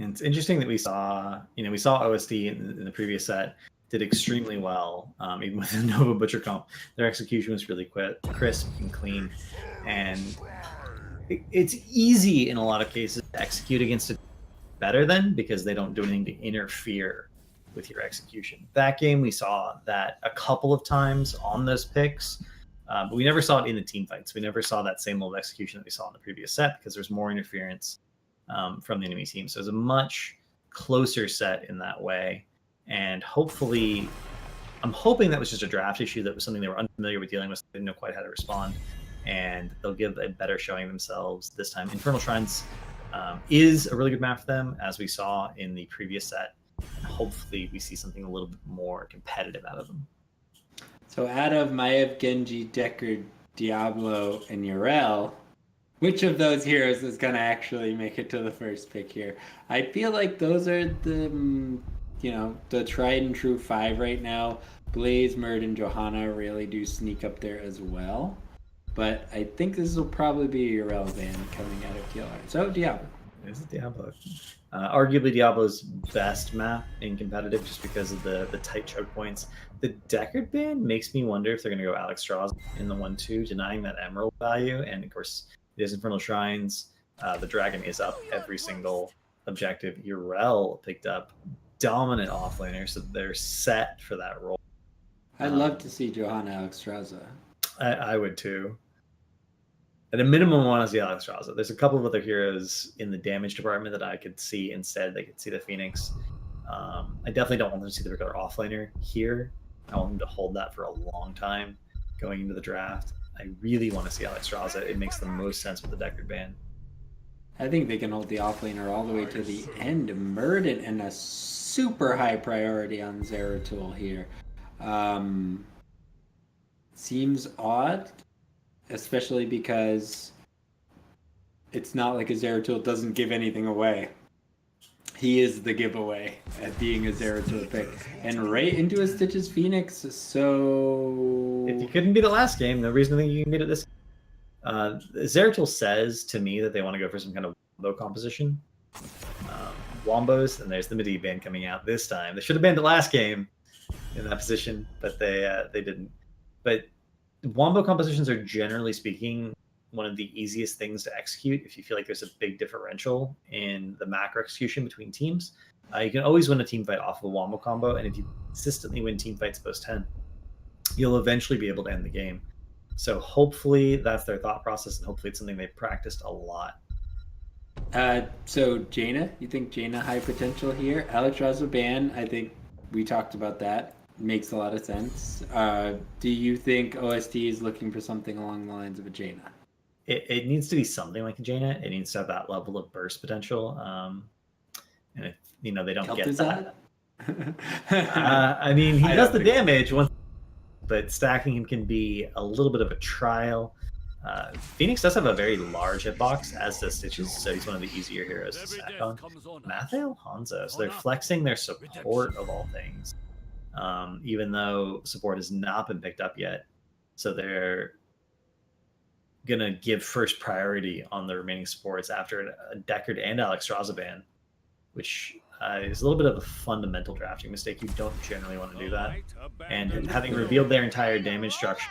And it's interesting that we saw OSD in the previous set did extremely well, even with the Nova Butcher comp. Their execution was really crisp and clean, and it's easy in a lot of cases to execute against it better than, because they don't do anything to interfere with your execution. That game, we saw that a couple of times on those picks, but we never saw it in the team fights. We never saw that same level of execution that we saw in the previous set, because there's more interference from the enemy team. So it's a much closer set in that way. And hopefully, I'm hoping that was just a draft issue, that was something they were unfamiliar with dealing with, they didn't know quite how to respond, and they'll give a better showing themselves this time. Infernal Shrines is a really good map for them, as we saw in the previous set. And hopefully we see something a little bit more competitive out of them. So out of Maiev, Genji, Deckard, Diablo, and Yrel, which of those heroes is going to actually make it to the first pick here? I feel like those are the, the tried and true 5 right now. Blaze, Murd, and Johanna really do sneak up there as well. But I think this will probably be a Yrel ban coming out of TLR. So Diablo. It's Diablo. Arguably Diablo's best map in competitive, just because of the tight choke points. The Deckard ban makes me wonder if they're going to go Alex Strauss in the 1-2, denying that emerald value. And of course, there's Infernal Shrines. The dragon is up every single objective. Yrel picked up dominant offlaner, so they're set for that role. I'd love to see Johanna Alex Straza. I would too. At a minimum, I want to see Alex Straza. There's a couple of other heroes in the damage department that I could see instead. They could see the Phoenix. I definitely don't want them to see the regular offlaner here. I want them to hold that for a long time going into the draft. I really want to see Alex Straza. It makes the most sense with the Deckard ban. I think they can hold the offlaner all the way to the end. Murden and a super high priority on Zeratul here. Seems odd, especially because it's not like a Zeratul doesn't give anything away. He is the giveaway at being a Zeratul pick. And right into a Stitches Phoenix, so... If you couldn't beat it last game, no reason to think you can beat it this game. Zeratul says to me that they want to go for some kind of wombo composition. Wombos, and there's the midi ban coming out this time. They should have banned it last game in that position, but they didn't. But wombo compositions are, generally speaking, one of the easiest things to execute if you feel like there's a big differential in the macro execution between teams. You can always win a team fight off of a wombo combo, and if you consistently win team fights post 10, you'll eventually be able to end the game. So hopefully that's their thought process, and hopefully it's something they've practiced a lot. So Jaina, you think Jaina high potential here? Alex Raza ban, I think we talked about that. Makes a lot of sense. Do you think OSD is looking for something along the lines of a Jaina? It needs to be something like a Jaina. It needs to have that level of burst potential. And if they don't get that. I mean, he does the damage once, but stacking him can be a little bit of a trial. Phoenix does have a very large hitbox, as does Stitches, so he's one of the easier heroes to stack on. Mathael, Hanzo, so they're flexing their support of all things, even though support has not been picked up yet. So they're going to give first priority on the remaining supports after a Deckard and Alex Straza ban, which is a little bit of a fundamental drafting mistake. You don't generally want to do that. And having revealed their entire damage structure,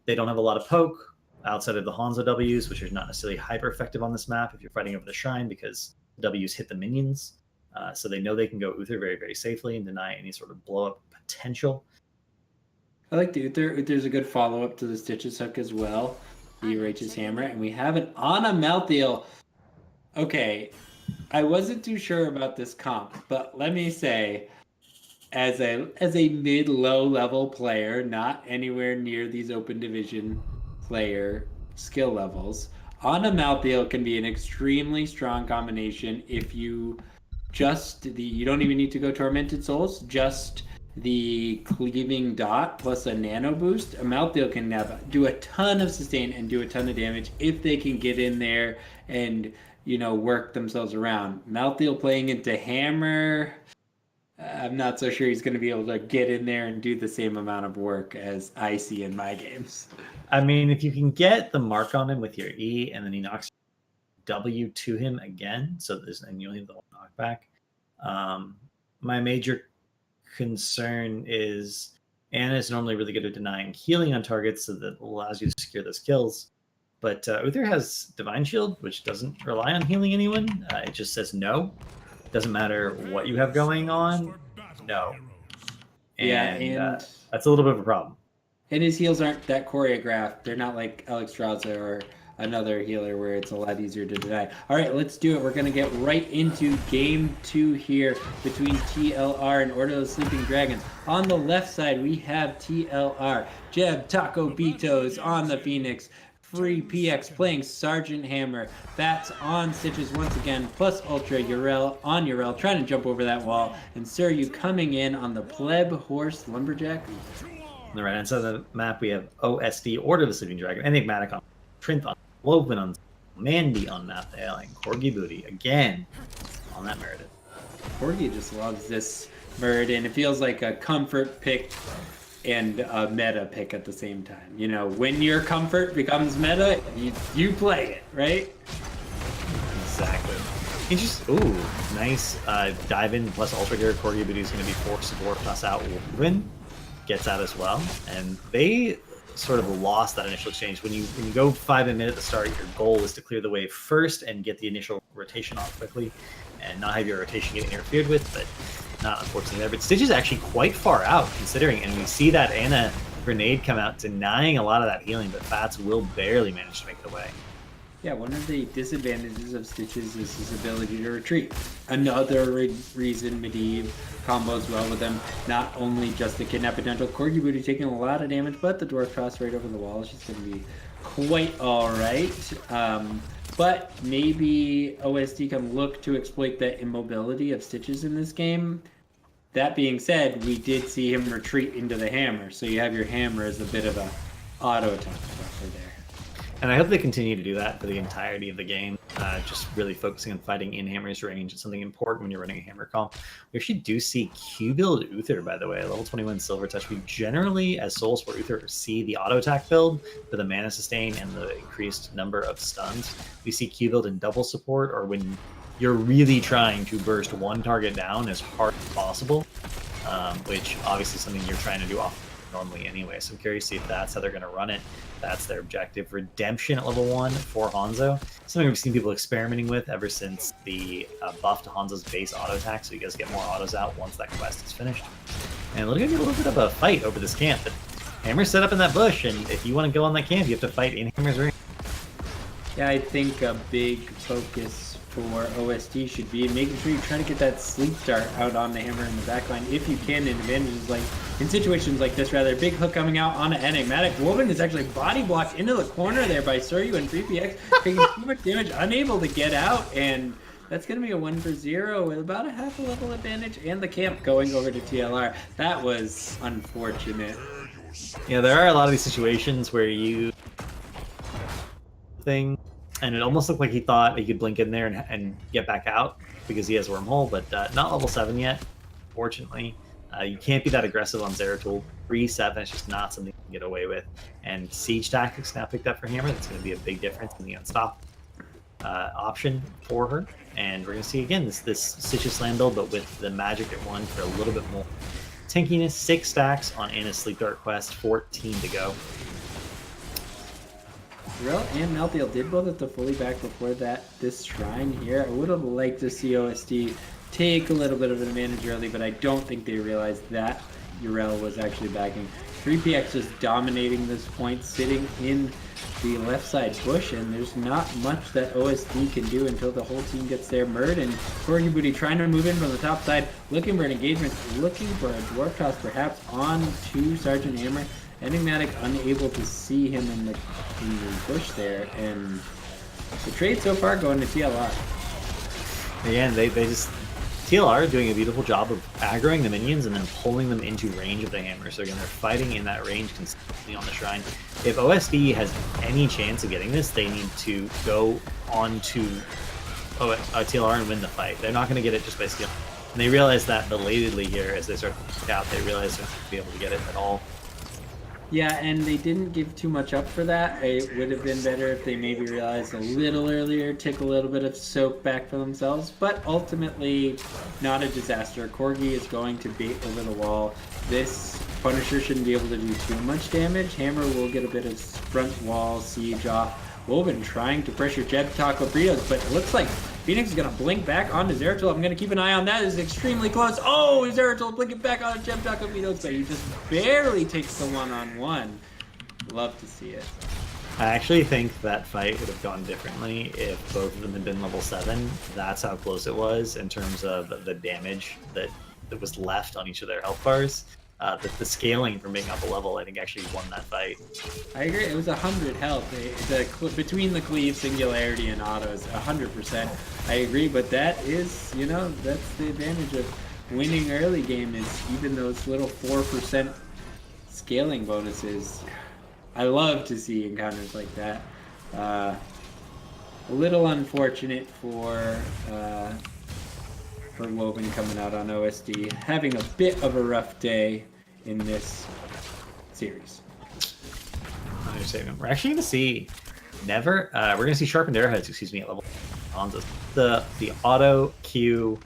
they don't have a lot of poke outside of the Hanzo Ws, which are not necessarily hyper effective on this map if you're fighting over the shrine, because Ws hit the minions. So they know they can go Uther very, very safely and deny any sort of blow up potential. I like the Uther. Uther's a good follow up to the Stitches hook as well. The Righteous Hammer, and we have an Ana Malthael. Okay, I wasn't too sure about this comp, but let me say, as a mid-low level player, not anywhere near these Open Division player skill levels, Ana Malthael can be an extremely strong combination if you you don't even need to go Tormented Souls, just the Cleaving Dot plus a Nano Boost. A Malthael can do a ton of sustain and do a ton of damage if they can get in there and, work themselves around. Malthael playing into Hammer, I'm not so sure he's going to be able to get in there and do the same amount of work as I see in my games. I mean, if you can get the mark on him with your E and then he knocks W to him again, and you only have the one knockback, knockback. My major concern is Ana is normally really good at denying healing on targets, so that allows you to secure those kills. But Uther has Divine Shield, which doesn't rely on healing anyone. It just says no. Doesn't matter what you have going on, no. And that's a little bit of a problem. And his heals aren't that choreographed. They're not like Alex Strauza or another healer where it's a lot easier to deny. All right, let's do it. We're going to get right into game 2 here between TLR and Order of the Sleeping Dragons. On the left side, we have TLR. Jeb Taco Bitos on the Phoenix. Free PX playing Sergeant Hammer. Bats on Stitches once again, plus Ultra Yrel on Yrel, trying to jump over that wall. And Suryu coming in on the Pleb Horse Lumberjack. On the right hand side of the map, we have OSD, Order of the Sleeping Dragon, Enigmatic on Trinth on Woven on Mandy on Mathael, and Corgi Booty again on that Meredith. Corgi just loves this Meredith. It feels like a comfort pick and a meta pick at the same time. You know, when your comfort becomes meta, you play it, right? Exactly. He just, ooh, nice dive in plus Ultra here. Corgi Booty is going to be forced to dwarf us out. Woven gets out as well, and they sort of lost that initial exchange. When you go 5 a minute at the start, your goal is to clear the wave first and get the initial rotation off quickly and not have your rotation get interfered with, but not unfortunately there. But Stitch is actually quite far out considering, and we see that Ana grenade come out denying a lot of that healing, but Fats will barely manage to make it away. Yeah, one of the disadvantages of Stitches is his ability to retreat. Another reason Medivh combos well with him, not only just the kidnap potential. Corgi Booty taking a lot of damage, but the dwarf toss right over the wall. She's going to be quite alright. But maybe OSD can look to exploit the immobility of Stitches in this game. That being said, we did see him retreat into the hammer, so you have your hammer as a bit of a auto attack buffer there. And I hope they continue to do that for the entirety of the game, just really focusing on fighting in Hammer's range. It's something important when you're running a Hammer call. We actually do see Q-build Uther, by the way, level 21 Silver Touch. We generally, as Soul Sport Uther, see the auto attack build for the mana sustain and the increased number of stuns. We see Q-build in double support, or when you're really trying to burst one target down as hard as possible, which obviously is something you're trying to do off normally anyway. So I'm curious to see if that's how they're going to run it. That's their objective. Redemption at level 1 for Hanzo. Something we've seen people experimenting with ever since the buff to Hanzo's base auto attack, so you guys get more autos out once that quest is finished. And it'll give you a little bit of a fight over this camp. But Hammer's set up in that bush, and if you want to go on that camp, you have to fight in Hammer's range. Yeah, I think a big focus for OSD should be making sure you try to get that sleep start out on the hammer in the backline if you can, in advantages like in situations like this. Rather big hook coming out on an enigmatic. Woven is actually body blocked into the corner there by Suryu and 3PX, taking too much damage, unable to get out, and that's going to be a 1-for-0 with about a half a level advantage, and the camp going over to TLR. That was unfortunate. Yeah, there are a lot of these situations where you and it almost looked like he thought he could blink in there and get back out because he has Wormhole, but not level 7 yet, fortunately. You can't be that aggressive on Zeratul. 3-7 is just not something you can get away with. And Siege Tactics now picked up for Hammer. That's going to be a big difference in the unstop option for her. And we're going to see, again, this Stitches Slam build, but with the magic at 1 for a little bit more tankiness. 6 stacks on Ana's Sleep Dart quest, 14 to go. Yrel and Malthael did both at the fully back before this shrine here. I would have liked to see OSD take a little bit of an advantage early, but I don't think they realized that Yrel was actually backing. 3PX is dominating this point, sitting in the left side bush, and there's not much that OSD can do until the whole team gets there. Murd and Corgi Booty trying to move in from the top side, looking for an engagement, looking for a dwarf toss perhaps on to Sergeant Hammer. Enigmatic unable to see him in the bush there, and the trade so far going to TLR. Again, they just TLR doing a beautiful job of aggroing the minions and then pulling them into range of the hammer. So again, they're fighting in that range consistently on the shrine. If OSD has any chance of getting this, they need to go on to TLR and win the fight. They're not going to get it just by skill. And they realize that belatedly here as they start to pick out. They realize they're not going to be able to get it at all. Yeah, and they didn't give too much up for that. It would have been better if they maybe realized a little earlier, take a little bit of soak back for themselves, but ultimately not a disaster. Corgi is going to bait over the wall. This Punisher shouldn't be able to do too much damage. Hammer will get a bit of front wall siege off. Woven trying to pressure Jeb Taco Burritos, but it looks like Phoenix is going to blink back onto Zeratul. I'm going to keep an eye on that. It's extremely close. Oh, Zeratul blinking back on Jeb Taco Burritos, but he just barely takes the one-on-one. Love to see it. I actually think that fight would have gone differently if both of them had been level 7. That's how close it was in terms of the damage that was left on each of their health bars. The scaling from being up a level, I think, actually won that fight. I agree. It was 100 health. Between the cleave, singularity, and autos, 100%. I agree, but that is, you know, that's the advantage of winning early game is even those little 4% scaling bonuses. I love to see encounters like that. A little unfortunate for Woven coming out on OSD, having a bit of a rough day in this series. We're actually going to see we're going to see sharpened arrowheads, excuse me, at level on the auto Q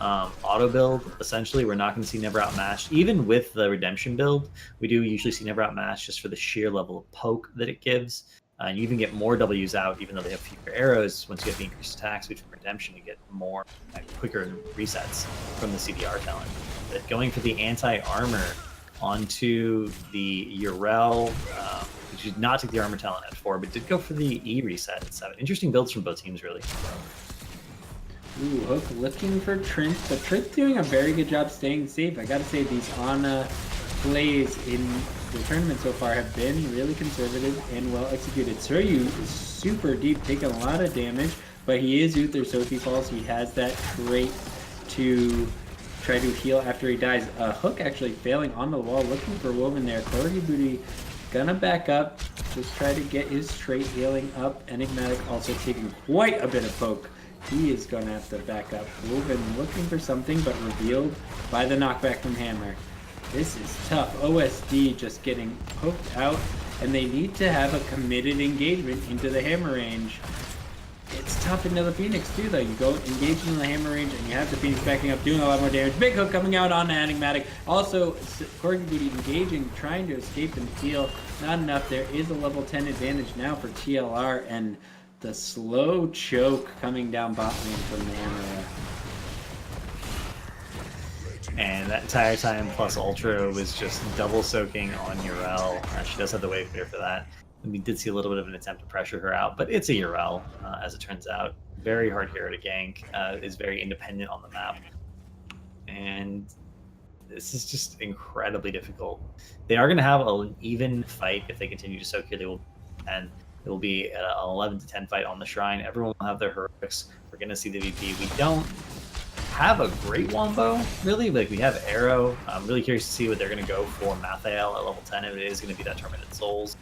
auto build. Essentially, we're not going to see Never Outmatched. Even with the redemption build, we do usually see Never Outmatched just for the sheer level of poke that it gives. And you even get more W's out, even though they have fewer arrows. Once you get the increased attack speed from redemption, you get more quicker resets from the CDR talent. But going for the anti-armor onto the Urel, which did not take the armor talent at 4, but did go for the E reset at 7. Interesting builds from both teams, really. Ooh, Hook looking for Trent, but Trent's doing a very good job staying safe. I gotta say, these Ana plays in the tournament so far have been really conservative and well executed. Suryu is super deep, taking a lot of damage, but he is Uther, so if he falls, he has that trait to try to heal after he dies. Hook actually failing on the wall, looking for Woven there. Corgi Booty gonna back up, just try to get his trait healing up. Enigmatic also taking quite a bit of poke. He is gonna have to back up. Woven looking for something, but revealed by the knockback from Hammer. This is tough. OSD just getting poked out, and they need to have a committed engagement into the Hammer range. It's tough into the Phoenix too, though. You go engage into the Hammer range, and you have the Phoenix backing up, doing a lot more damage. Big Hook coming out on Enigmatic. Also, Corgi Booty engaging, trying to escape and heal. Not enough. There is a level 10 advantage now for TLR, and the slow choke coming down bot lane from the Hammer. And that entire time, plus Ultra was just double soaking on Urel. She does have the wave clear for that. And we did see a little bit of an attempt to pressure her out, but it's a Urel, as it turns out. Very hard hero to gank, is very independent on the map. And this is just incredibly difficult. They are going to have an even fight if they continue to soak here. They will, and it will be an 11 to 10 fight on the Shrine. Everyone will have their heroics. We're going to see the VP. We don't have a great wombo, really. Like, we have Arrow. I'm really curious to see what they're going to go for Mathael at level 10, if it is going to be that Tormented Souls,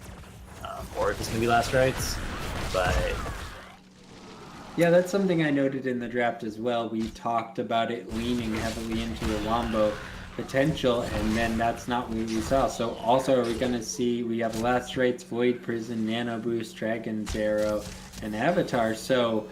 or if it's going to be Last Rites. But yeah, that's something I noted in the draft as well. We talked about it leaning heavily into the wombo potential, and then that's not what we saw. So also, are we going to see, we have Last Rites, Void Prison, Nano Boost, Dragon's Arrow, and Avatar. So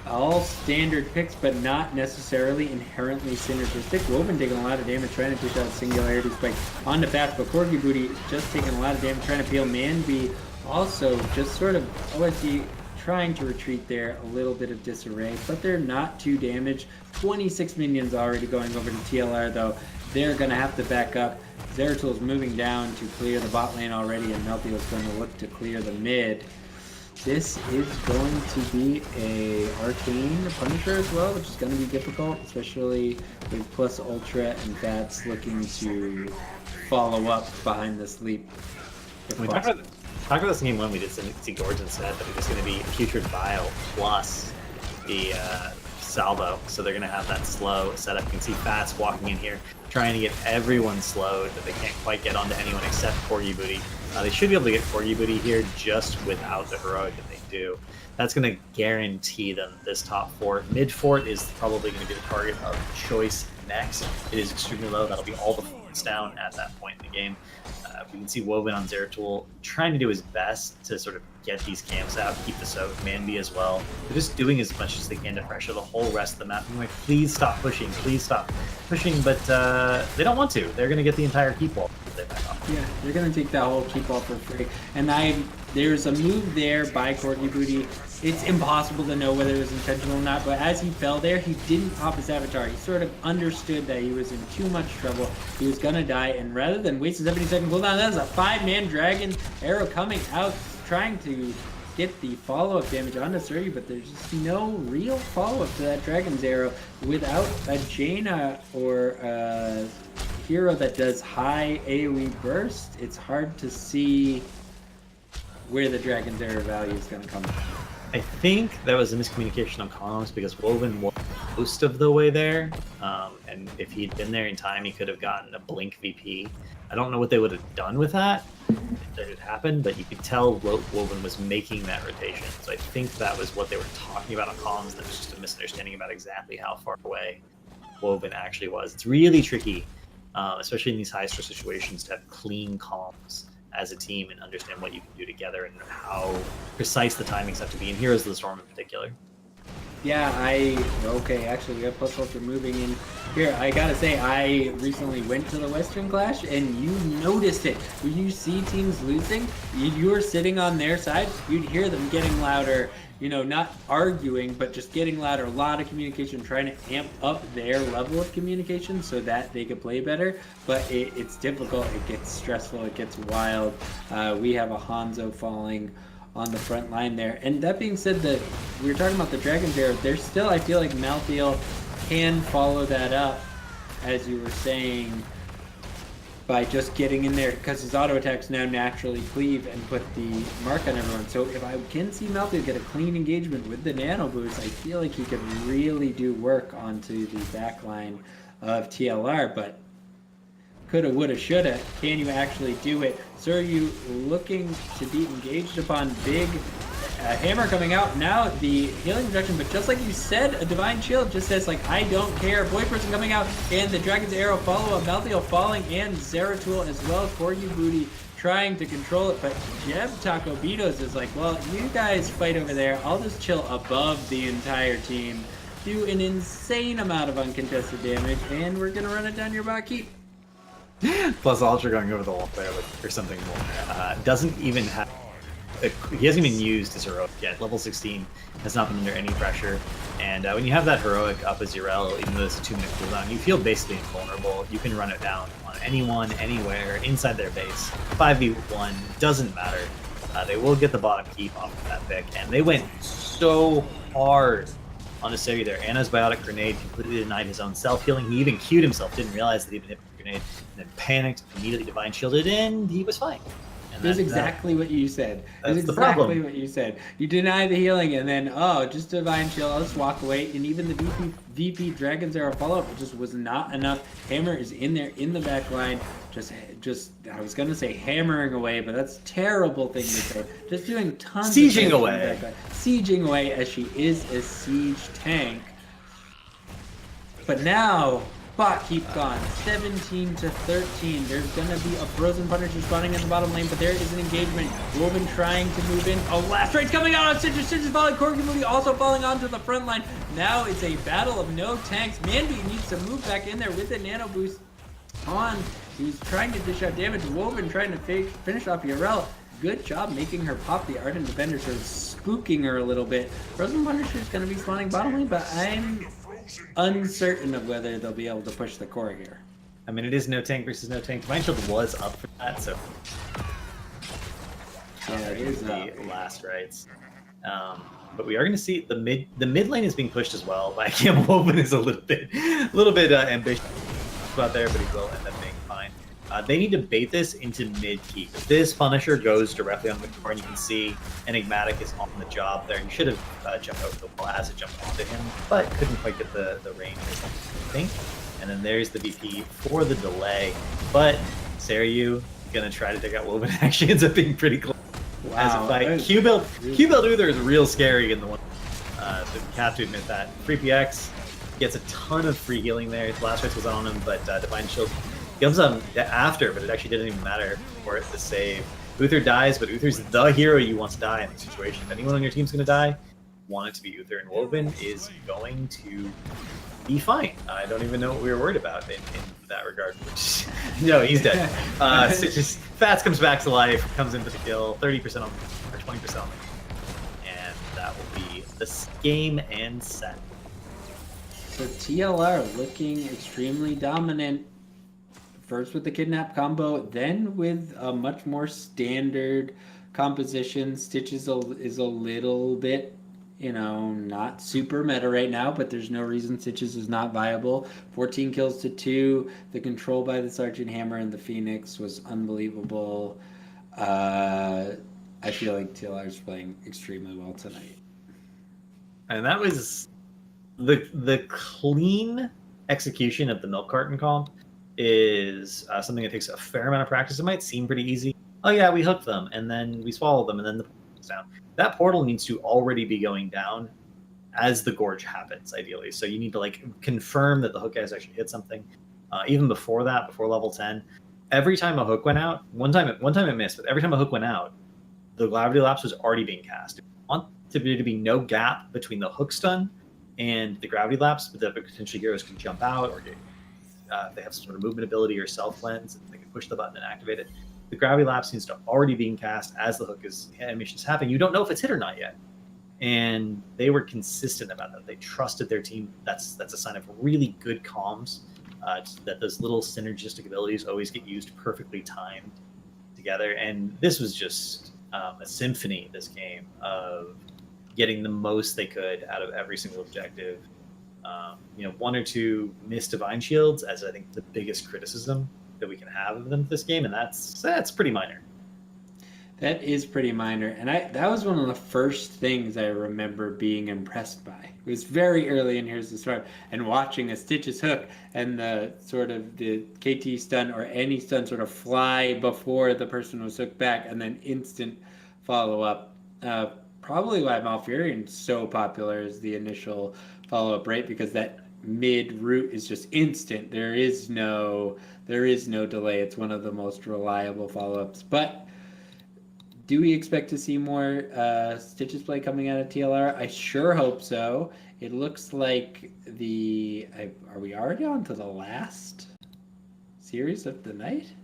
all standard picks, but not necessarily inherently synergistic. Woven taking a lot of damage, trying to push out Singularity Spike onto fast, but Corgi Booty just taking a lot of damage, trying to peel Manby. Also, just sort of OSD trying to retreat there, a little bit of disarray, but they're not too damaged. 26 minions already going over to TLR, though. They're going to have to back up. Zeratul's moving down to clear the bot lane already, and Meltio's going to look to clear the mid. This is going to be a Arcane Punisher as well, which is going to be difficult, especially with plus Ultra and Bats looking to follow up behind the sleep. we talked about this in game 1. We did see Gordon said that it was going to be Putrid Vial plus the salvo, so they're going to have that slow setup. You can see Fats walking in here, trying to get everyone slowed, but they can't quite get onto anyone except Corgi Booty. They should be able to get Corgi Booty here just without the heroic that they do. That's going to guarantee them this top 4. Mid fort is probably going to be the target of choice next. It is extremely low. That'll be all the points down at that point in the game. We can see Woven on Zeratul trying to do his best to sort of get these camps out, keep the soak, Manby as well. They're just doing as much as they can to pressure the whole rest of the map. I'm like, please stop pushing, but they don't want to. They're going to get the entire keep wall if they back off. Yeah, they're going to take that whole keep wall for free. And there's a move there by Corgi Booty. It's impossible to know whether it was intentional or not, but as he fell there, he didn't pop his avatar. He sort of understood that he was in too much trouble. He was going to die, and rather than waste a 70-second cooldown, that is a 5-man dragon arrow coming out, trying to get the follow-up damage onto Suryu, but there's just no real follow-up to that dragon's arrow without a Jaina or a hero that does high AoE burst. It's hard to see where the dragon's arrow value is going to come from. I think that was a miscommunication on columns because Woven was most of the way there, and if he'd been there in time, he could have gotten a blink VP. I don't know what they would have done with that if that had happened, but you could tell Woven was making that rotation. So I think that was what they were talking about on columns. That was just a misunderstanding about exactly how far away Woven actually was. It's really tricky, especially in these high stress situations, to have clean columns as a team and understand what you can do together and how precise the timings have to be in Heroes of the Storm in particular. Yeah, actually we got Plus Ultra moving in here. I gotta say, I recently went to the Western Clash and you noticed it. When you see teams losing, you were sitting on their side, you'd hear them getting louder, you know, not arguing, but just getting louder. A lot of communication, trying to amp up their level of communication so that they could play better. But it's difficult, it gets stressful, it gets wild. We have a Hanzo falling on the front line there. And that being said, that we were talking about the Dragon's Arrow, there's still, I feel like Malthael can follow that up, as you were saying, by just getting in there, because his auto attacks now naturally cleave and put the mark on everyone. So if I can see Malthael get a clean engagement with the nano boost, I feel like he could really do work onto the back line of TLR, but coulda, woulda, shoulda. Can you actually do it? Suryu looking to be engaged upon big hammer coming out. Now the healing projection, but just like you said, a Divine Shield just says, like, I don't care. Boy Person coming out, and the Dragon's Arrow follow-up. Malthael falling, and Zeratul as well. Corgi Booty trying to control it, but Jeb Taco Beatos is like, well, you guys fight over there. I'll just chill above the entire team, do an insane amount of uncontested damage, and we're going to run it down your bot keep. Plus Ultra going over the wall there or something more. Doesn't even have... He hasn't even used his heroic yet. Level 16 has not been under any pressure. And when you have that heroic up as Urel, even though it's a 2-minute cooldown, you feel basically invulnerable. You can run it down on anyone, anywhere, inside their base. 5v1, doesn't matter. They will get the bottom keep off of that pick. And they went so hard on a Seri there. Anna's Biotic Grenade completely denied his own self-healing. He even queued himself, didn't realize that he even hit the grenade, and then panicked, immediately Divine Shielded, and he was fine. That's exactly what you said. That's exactly the problem. what you said. You deny the healing, and then, oh, just Divine Shield, I'll just walk away. And even the VP Dragon's Arrow follow-up, it just was not enough. Hammer is in there in the back line. Just I was going to say hammering away, but that's a terrible thing to say. Just doing tons Sieging of away. Sieging away, as she is a siege tank. But now... Bot keep gone, 17 to 13. There's gonna be a Frozen Punisher spawning in the bottom lane, but there is an engagement. Woven trying to move in. Oh, last raid's coming out on Citrus. Citrus falling. Corgi Booty also falling onto the front line. Now it's a battle of no tanks. Manby needs to move back in there with the nano boost on. He's trying to dish out damage. Woven trying to finish off Urel. Good job making her pop the Ardent Defender, sort of spooking her a little bit. Frozen Punisher is gonna be spawning bottom lane, but I'm uncertain of whether they'll be able to push the core here. I mean, it is no tank versus no tank. Divine Shield was up for that, so yeah, it is the last rights. But we are going to see the mid lane is being pushed as well. By Cam Woven is a little bit ambitious about there, but he will end up being fine. They need to bait this into mid keep. If this Punisher goes directly on the core, and you can see Enigmatic is on the job there. You should have jumped over the wall as it jumped onto him, but couldn't quite get the range or something, I think. And then there's the VP for the delay. But Saryu gonna try to take out Woven. Actually ends up being pretty close. Wow. As a fight. Q-Build Uther is real scary in the one. So you have to admit that. Free PX. Gets a ton of free healing there. Blast Rites was on him, but Divine Shield comes on after, but it actually didn't even matter for it to save. Uther dies, but Uther's the hero you want to die in the situation. If anyone on your team's going to die, want it to be Uther, and Woven is going to be fine. I don't even know what we were worried about in that regard. No, he's dead. Just Fats comes back to life, comes into the kill, 30% on or 20% on the and that will be the game and set. So TLR looking extremely dominant. First with the kidnap combo, then with a much more standard composition. Stitch is a little bit, not super meta right now, but there's no reason Stitches is not viable. 14 kills to 2. The control by the Sergeant Hammer and the Phoenix was unbelievable. I feel like TLR is playing extremely well tonight. And that was the clean execution of the milk carton comp is something that takes a fair amount of practice. It might seem pretty easy. Oh yeah, we hooked them, and then we swallowed them, and then the portal goes down. That portal needs to already be going down as the gorge happens, ideally. So you need to confirm that the hook has actually hit something. Even before that, before level 10, every time a hook went out, one time it missed, but every time a hook went out, the Gravity Lapse was already being cast. If you want there to be no gap between the hook stun and the Gravity Lapse, but that potentially heroes can jump out or get they have some sort of movement ability or self cleanse, and they can push the button and activate it. The Gravity Lapse needs to already being cast as the hook animation is happening. You don't know if it's hit or not yet, and they were consistent about that. They trusted their team. That's a sign of really good comms. That those little synergistic abilities always get used perfectly timed together, and this was just a symphony. This game of getting the most they could out of every single objective. One or two missed Divine Shields as I think the biggest criticism that we can have of them this game, and that's pretty minor. That is pretty minor, and that was one of the first things I remember being impressed by. It was very early in Here's the Storm, and watching a Stitches hook and the KT stun or any stun sort of fly before the person was hooked back, and then instant follow up. Probably why Malfurion's so popular is the initial follow up rate, because that mid route is just instant. There is no delay. It's one of the most reliable follow ups. But do we expect to see more Stitches play coming out of TLR? I sure hope so. It looks like are we already on to the last series of the night?